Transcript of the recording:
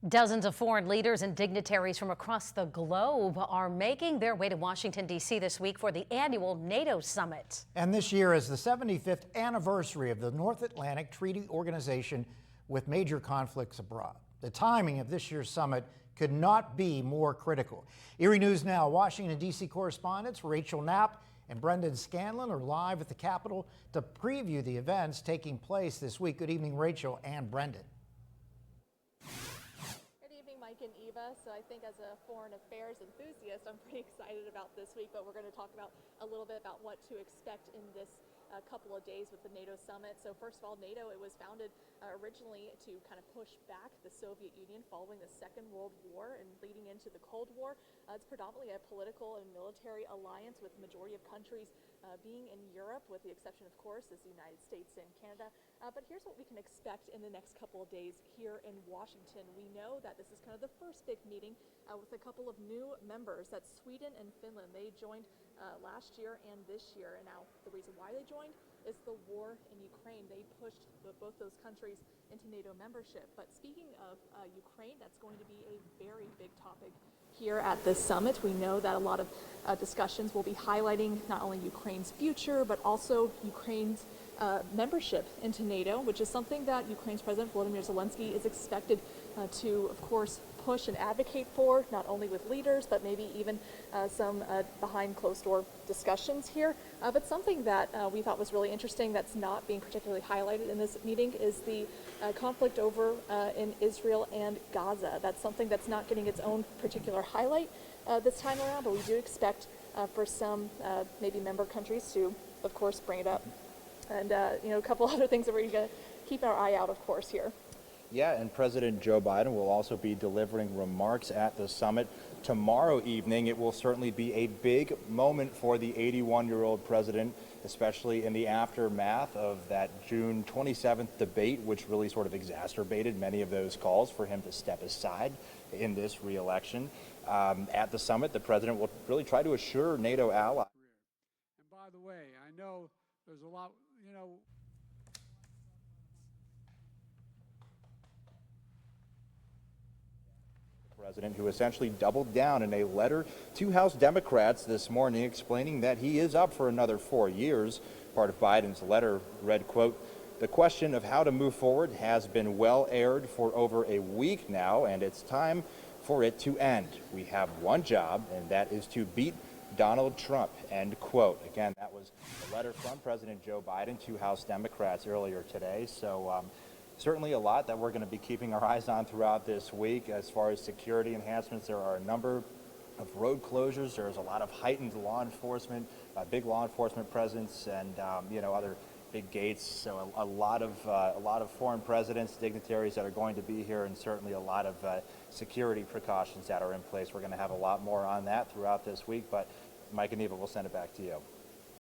Dozens of foreign leaders and dignitaries from across the globe are making their way to Washington, D.C. this week for the annual NATO summit. And this year is the 75th anniversary of the North Atlantic Treaty Organization, with major conflicts abroad. The timing of this year's summit could not be more critical. Erie News Now Washington, D.C. correspondents Rachel Knapp and Brendan Scanlon are live at the Capitol to preview the events taking place this week. Good evening, Rachel and Brendan. Mike and Eva. So I think as a foreign affairs enthusiast, I'm pretty excited about this week, but we're going to talk about a little bit about what to expect in this couple of days with the NATO summit. So first of all, NATO, it was founded originally to kind of push back the Soviet Union following the Second World War and leading into the Cold War. It's predominantly a political and military alliance, with the majority of countries being in Europe, with the exception, of course, is the United States and Canada. But here's what we can expect in the next couple of days here in Washington. We know that this is kind of the first big meeting with a couple of new members. That's Sweden and Finland. They joined last year and this year. And now the reason why they joined is the war in Ukraine. They pushed both those countries into NATO membership. But speaking of Ukraine, that's going to be a very big topic here at this summit. We know that a lot of discussions will be highlighting not only Ukraine's future, but also Ukraine's membership into NATO, which is something that Ukraine's President Volodymyr Zelensky is expected to, of course, push and advocate for, not only with leaders, but maybe even some behind closed door discussions here. But something that we thought was really interesting that's not being particularly highlighted in this meeting is the conflict over in Israel and Gaza. That's something that's not getting its own particular highlight this time around, but we do expect for some maybe member countries to, of course, bring it up. And a couple other things that we're going to keep our eye out, of course, here. Yeah, and President Joe Biden will also be delivering remarks at the summit tomorrow evening. It will certainly be a big moment for the 81-year-old president, especially in the aftermath of that June 27th debate, which really sort of exacerbated many of those calls for him to step aside in this re-election. At the summit, the president will really try to assure NATO allies. And by the way, I know there's a lot, President, who essentially doubled down in a letter to House Democrats this morning, explaining that he is up for another 4 years. Part of Biden's letter read, quote, "The question of how to move forward has been well aired for over a week now, and it's time for it to end. We have one job, and that is to beat Donald Trump," end quote. Again, that was a letter from President Joe Biden to House Democrats earlier today. So certainly a lot that we're going to be keeping our eyes on throughout this week. As far as security enhancements, there are a number of road closures. There's a lot of heightened law enforcement, big law enforcement presence, and other big gates. So a lot of foreign presidents, dignitaries that are going to be here, and certainly a lot of security precautions that are in place. We're going to have a lot more on that throughout this week. But Mike and Eva, we'll send it back to you.